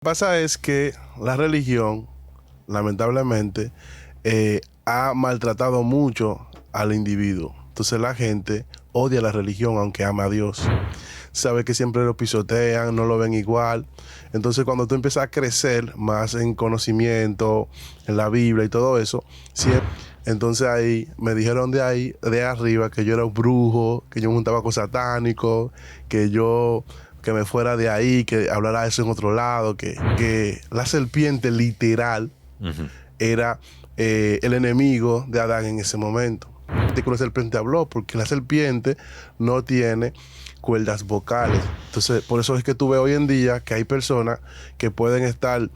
Pasa es que la religión, lamentablemente, ha maltratado mucho al individuo. Entonces la gente odia la religión aunque ama a Dios. Sabe que siempre lo pisotean, no lo ven igual. Entonces cuando tú empiezas a crecer más en conocimiento, en la Biblia y todo eso, entonces ahí me dijeron de arriba, que yo era un brujo, que yo me juntaba con satánicos, que me fuera de ahí, que hablara eso en otro lado, que la serpiente literal era el enemigo de Adán en ese momento. De que la serpiente habló, porque la serpiente no tiene cuerdas vocales. Entonces, por eso es que tú ves hoy en día que hay personas que pueden estar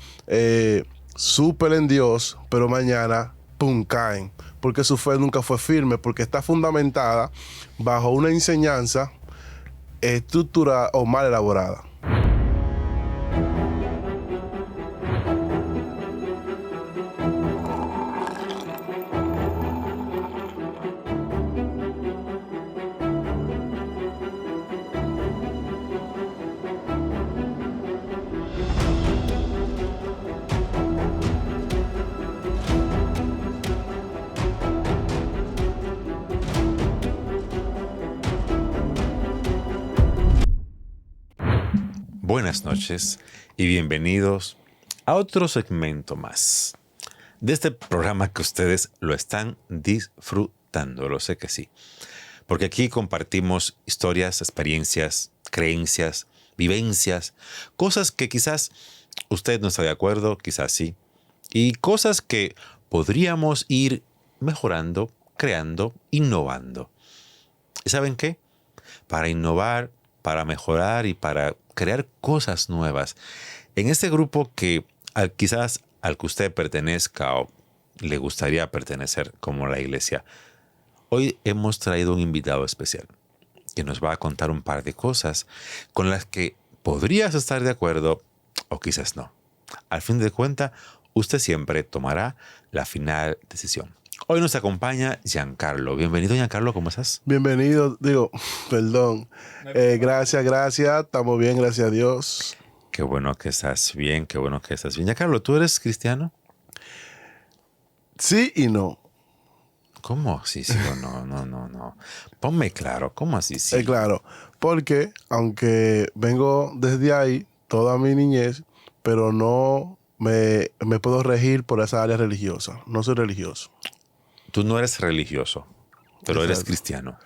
súper en Dios, pero mañana, ¡pum!, caen. Porque su fe nunca fue firme, porque está fundamentada bajo una enseñanza estructurada o mal elaborada. Buenas noches y bienvenidos a otro segmento más de este programa que ustedes lo están disfrutando, lo sé que sí, porque aquí compartimos historias, experiencias, creencias, vivencias, cosas que quizás usted no está de acuerdo, quizás sí, y cosas que podríamos ir mejorando, creando, innovando. ¿Y saben qué? Para innovar, para mejorar y para crear cosas nuevas. En este grupo quizás al que usted pertenezca o le gustaría pertenecer, como la iglesia, hoy hemos traído un invitado especial que nos va a contar un par de cosas con las que podrías estar de acuerdo o quizás no. Al fin de cuentas, usted siempre tomará la final decisión. Hoy nos acompaña Giancarlo. Bienvenido, Giancarlo, ¿cómo estás? Bienvenido, perdón. Gracias, estamos bien, gracias a Dios. Qué bueno que estás bien, qué bueno que estás bien. Giancarlo, ¿tú eres cristiano? Sí y no. ¿Cómo? Sí o no, no. Ponme claro, ¿cómo así sí? Claro, porque aunque vengo desde ahí toda mi niñez, pero no me puedo regir por esa área religiosa. No soy religioso. Tú no eres religioso, pero eres Exacto. cristiano.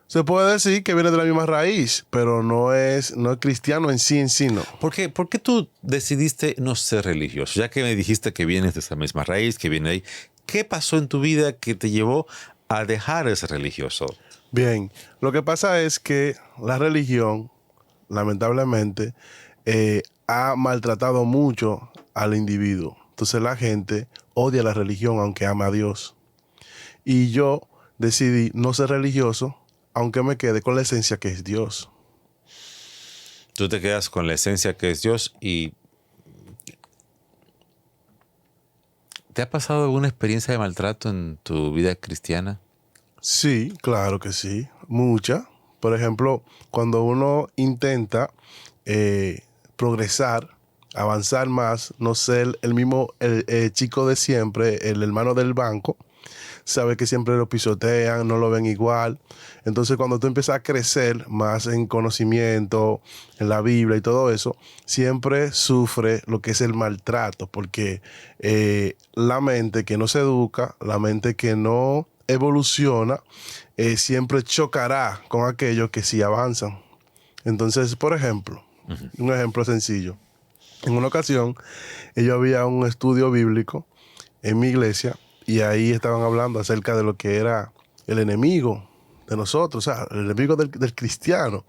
Se puede decir que viene de la misma raíz, pero no es cristiano en sí, no. ¿Por qué tú decidiste no ser religioso? Ya que me dijiste que vienes de esa misma raíz, que viene ahí, ¿qué pasó en tu vida que te llevó a dejar de ser religioso? Bien, lo que pasa es que la religión, lamentablemente, ha maltratado mucho al individuo. Entonces la gente odia la religión aunque ama a Dios. Y yo decidí no ser religioso, aunque me quede con la esencia que es Dios. Tú te quedas con la esencia que es Dios y ¿te ha pasado alguna experiencia de maltrato en tu vida cristiana? Sí, claro que sí, mucha. Por ejemplo, cuando uno intenta progresar, avanzar más, no ser el mismo chico de siempre, el hermano del banco, sabe que siempre lo pisotean, no lo ven igual. Entonces cuando tú empiezas a crecer más en conocimiento, en la Biblia y todo eso, siempre sufre lo que es el maltrato, porque la mente que no se educa, la mente que no evoluciona, siempre chocará con aquellos que sí avanzan. Entonces, por ejemplo, un ejemplo sencillo. En una ocasión, yo había un estudio bíblico en mi iglesia y ahí estaban hablando acerca de lo que era el enemigo de nosotros, o sea, el enemigo del cristiano.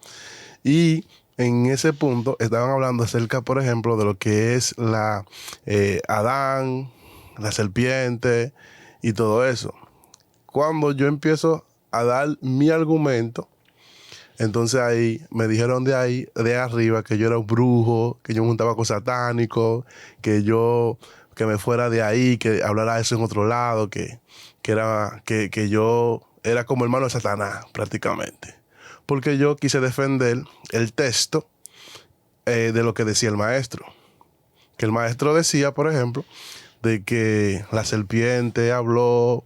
Y en ese punto estaban hablando acerca, por ejemplo, de lo que es Adán, la serpiente y todo eso. Cuando yo empiezo a dar mi argumento, entonces ahí me dijeron de arriba, que yo era un brujo, que yo me juntaba con satánicos, que me fuera de ahí, que hablara eso en otro lado, que yo era como hermano de Satanás, prácticamente. Porque yo quise defender el texto de lo que decía el maestro. Que el maestro decía, por ejemplo, de que la serpiente habló,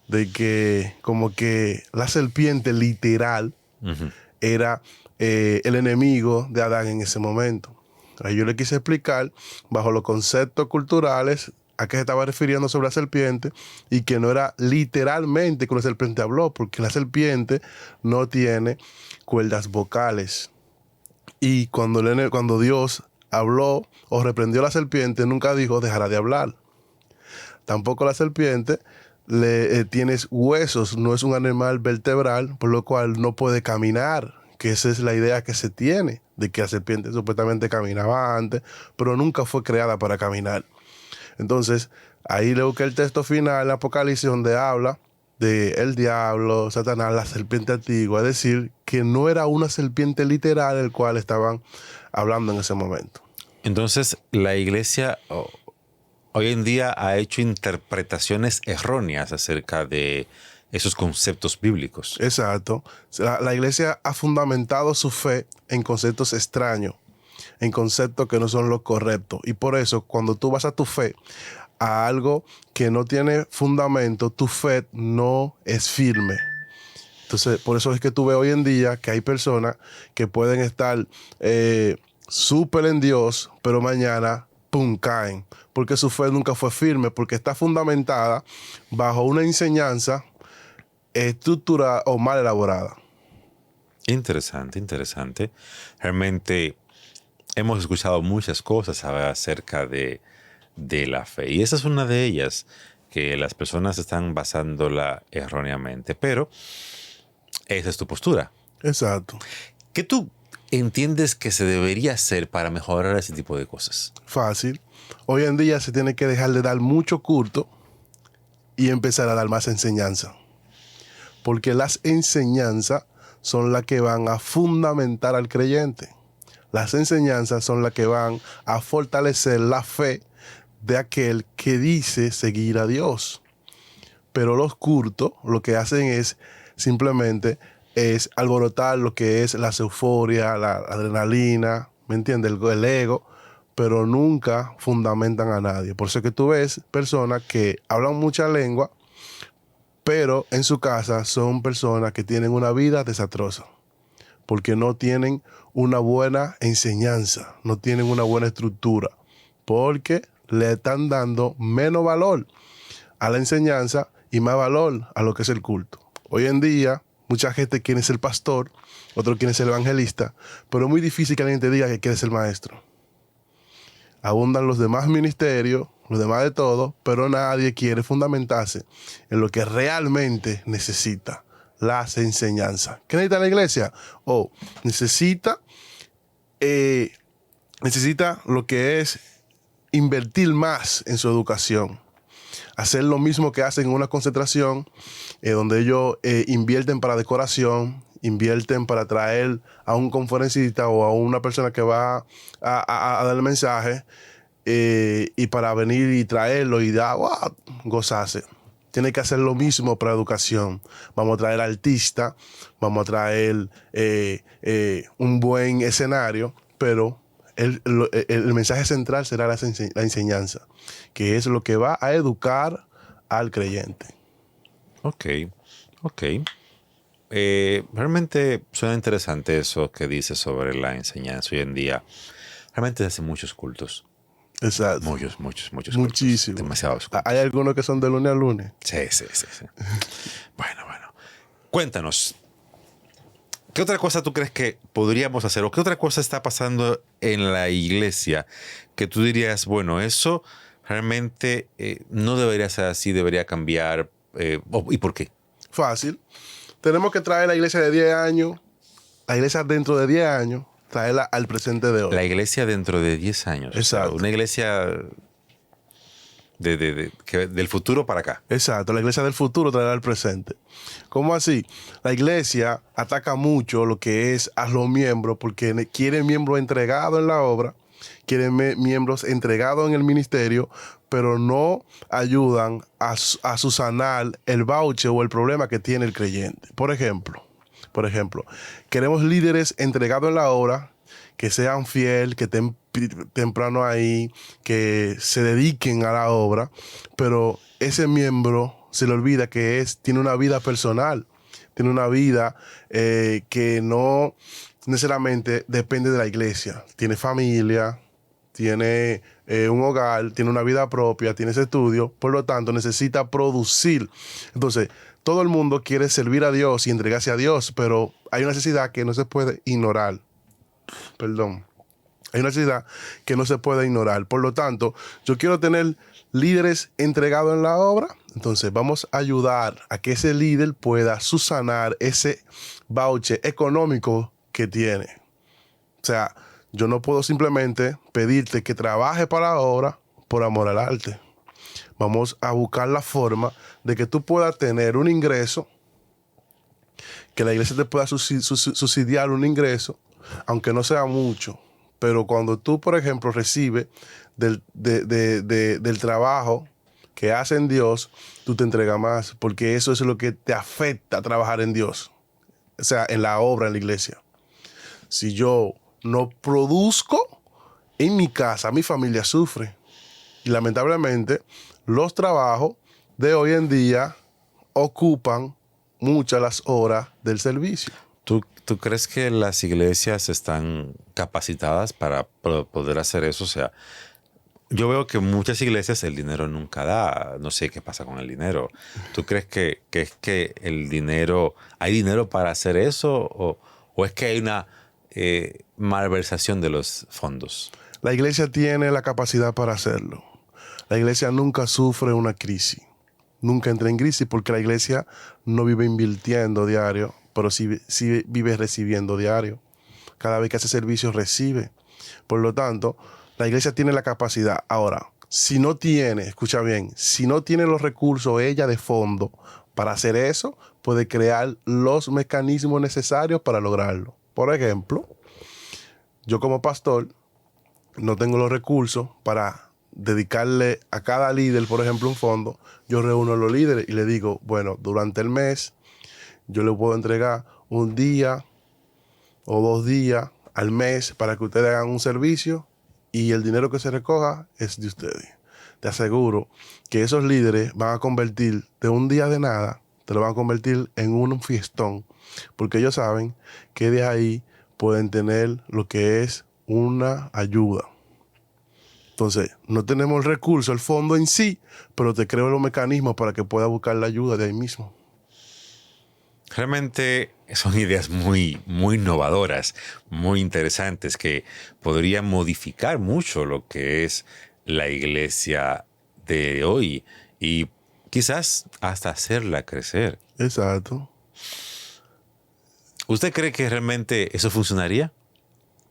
de que como que la serpiente literal Ujú. era el enemigo de Adán en ese momento. Ahí yo le quise explicar, bajo los conceptos culturales, a qué se estaba refiriendo sobre la serpiente y que no era literalmente que la serpiente habló, porque la serpiente no tiene cuerdas vocales. Y cuando Dios habló o reprendió a la serpiente, nunca dijo dejará de hablar. Tampoco la serpiente tiene huesos, no es un animal vertebral, por lo cual no puede caminar, que esa es la idea que se tiene, de que la serpiente supuestamente caminaba antes, pero nunca fue creada para caminar. Entonces, ahí le busqué el texto final en Apocalipsis donde habla de el diablo, Satanás, la serpiente antigua, es decir, que no era una serpiente literal el cual estaban hablando en ese momento. Entonces, la iglesia hoy en día ha hecho interpretaciones erróneas acerca de esos conceptos bíblicos. Exacto. La iglesia ha fundamentado su fe en conceptos extraños, en conceptos que no son los correctos. Y por eso, cuando tú vas a tu fe, a algo que no tiene fundamento, tu fe no es firme. Entonces, por eso es que tú ves hoy en día que hay personas que pueden estar súper en Dios, pero mañana, ¡pum!, caen. Porque su fe nunca fue firme, porque está fundamentada bajo una enseñanza estructurada o mal elaborada. Interesante, interesante. Realmente hemos escuchado muchas cosas acerca de la fe. Y esa es una de ellas, que las personas están basándola erróneamente. Pero esa es tu postura. Exacto. ¿Qué tú entiendes que se debería hacer para mejorar ese tipo de cosas? Fácil. Hoy en día se tiene que dejar de dar mucho culto y empezar a dar más enseñanza. Porque las enseñanzas son las que van a fundamentar al creyente. Las enseñanzas son las que van a fortalecer la fe de aquel que dice seguir a Dios. Pero los cultos lo que hacen es simplemente es alborotar lo que es la euforia, la adrenalina, ¿me entiendes? El ego, pero nunca fundamentan a nadie. Por eso es que tú ves personas que hablan mucha lengua, pero en su casa son personas que tienen una vida desastrosa, porque no tienen una buena enseñanza, no tienen una buena estructura, porque le están dando menos valor a la enseñanza y más valor a lo que es el culto. Hoy en día, mucha gente quiere ser pastor, otros quieren ser evangelista, pero es muy difícil que alguien te diga que quiere ser maestro. Abundan los demás ministerios, los demás de todo, pero nadie quiere fundamentarse en lo que realmente necesita, las enseñanzas. ¿Qué necesita la iglesia? Necesita lo que es invertir más en su educación. Hacer lo mismo que hacen en una concentración, donde ellos invierten para decoración, invierten para traer a un conferencista o a una persona que va a dar el mensaje, y para venir y traerlo y gozarse. Tiene que hacer lo mismo para educación. Vamos a traer artistas, vamos a traer un buen escenario, pero el mensaje central será la enseñanza, que es lo que va a educar al creyente. Ok. Realmente suena interesante eso que dices sobre la enseñanza hoy en día. Realmente se hacen muchos cultos. Exacto. Muchos Muchísimo. cultos. Demasiados cultos. Hay algunos que son de lunes a lunes. Sí. Bueno. Cuéntanos. ¿Qué otra cosa tú crees que podríamos hacer? ¿O qué otra cosa está pasando en la iglesia que tú dirías, bueno, eso realmente no debería ser así, debería cambiar? ¿Y por qué? Fácil. Tenemos que traer la iglesia de 10 años, la iglesia dentro de 10 años, traerla al presente de hoy. La iglesia dentro de 10 años. Exacto. O sea, una iglesia del futuro para acá. Exacto, la iglesia del futuro traerá al presente. ¿Cómo así? La iglesia ataca mucho lo que es a los miembros porque quieren miembros entregados en la obra, quieren miembros entregados en el ministerio, pero no ayudan a subsanar el bauche o el problema que tiene el creyente. Por ejemplo, queremos líderes entregados en la obra, que sean fieles, que estén temprano ahí, que se dediquen a la obra, pero ese miembro se le olvida que tiene una vida personal, tiene una vida que no necesariamente depende de la iglesia. Tiene familia, tiene un hogar, tiene una vida propia, tiene ese estudio, por lo tanto necesita producir. Entonces, todo el mundo quiere servir a Dios y entregarse a Dios, pero hay una necesidad que no se puede ignorar. Hay una necesidad que no se puede ignorar. Por lo tanto, yo quiero tener líderes entregados en la obra. Entonces, vamos a ayudar a que ese líder pueda subsanar ese voucher económico que tiene. O sea, yo no puedo simplemente pedirte que trabaje para la obra por amor al arte. Vamos a buscar la forma de que tú puedas tener un ingreso, que la iglesia te pueda subsidiar un ingreso, aunque no sea mucho. Pero cuando tú, por ejemplo, recibes del trabajo que hace en Dios, tú te entregas más, porque eso es lo que te afecta a trabajar en Dios. O sea, en la obra, en la iglesia. Si yo no produzco, en mi casa, mi familia sufre. Y lamentablemente, los trabajos de hoy en día ocupan muchas las horas del servicio. ¿Tú crees que las iglesias están capacitadas para poder hacer eso? O sea, yo veo que muchas iglesias el dinero nunca da. No sé qué pasa con el dinero. ¿Tú crees que es que el dinero, hay dinero para hacer eso? ¿O es que hay una malversación de los fondos? La iglesia tiene la capacidad para hacerlo. La iglesia nunca sufre una crisis. Nunca entra en crisis porque la iglesia no vive invirtiendo diario, pero sí vive recibiendo diario. Cada vez que hace servicio recibe. Por lo tanto, la iglesia tiene la capacidad. Ahora, si no tiene, escucha bien, si no tiene los recursos ella de fondo para hacer eso, puede crear los mecanismos necesarios para lograrlo. Por ejemplo, yo como pastor no tengo los recursos para dedicarle a cada líder, por ejemplo, un fondo. Yo reúno a los líderes y le digo, bueno, durante el mes yo le puedo entregar un día o 2 días al mes para que ustedes hagan un servicio y el dinero que se recoja es de ustedes. Te aseguro que esos líderes van a convertir de un día de nada, te lo van a convertir en un fiestón, porque ellos saben que de ahí pueden tener lo que es una ayuda. Entonces, no tenemos el recurso, el fondo en sí, pero te creo los mecanismos para que puedas buscar la ayuda de ahí mismo. Realmente son ideas muy, muy innovadoras, muy interesantes, que podrían modificar mucho lo que es la iglesia de hoy y quizás hasta hacerla crecer. Exacto. ¿Usted cree que realmente eso funcionaría?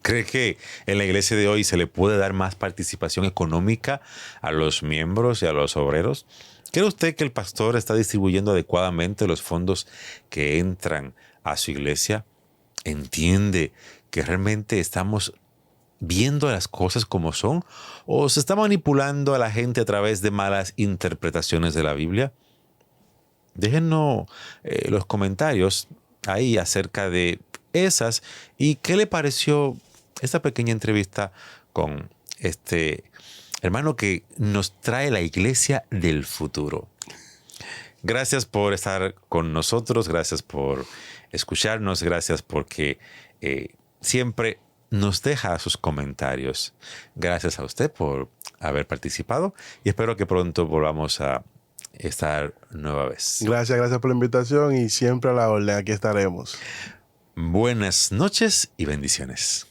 ¿Cree que en la iglesia de hoy se le puede dar más participación económica a los miembros y a los obreros? ¿Cree usted que el pastor está distribuyendo adecuadamente los fondos que entran a su iglesia? ¿Entiende que realmente estamos viendo las cosas como son? ¿O se está manipulando a la gente a través de malas interpretaciones de la Biblia? Déjenos los comentarios ahí acerca de esas y qué le pareció esta pequeña entrevista con este hermano que nos trae la iglesia del futuro. Gracias por estar con nosotros, gracias por escucharnos, gracias porque siempre nos deja sus comentarios. Gracias a usted por haber participado y espero que pronto volvamos a estar nueva vez. Gracias por la invitación y siempre a la orden, aquí estaremos. Buenas noches y bendiciones.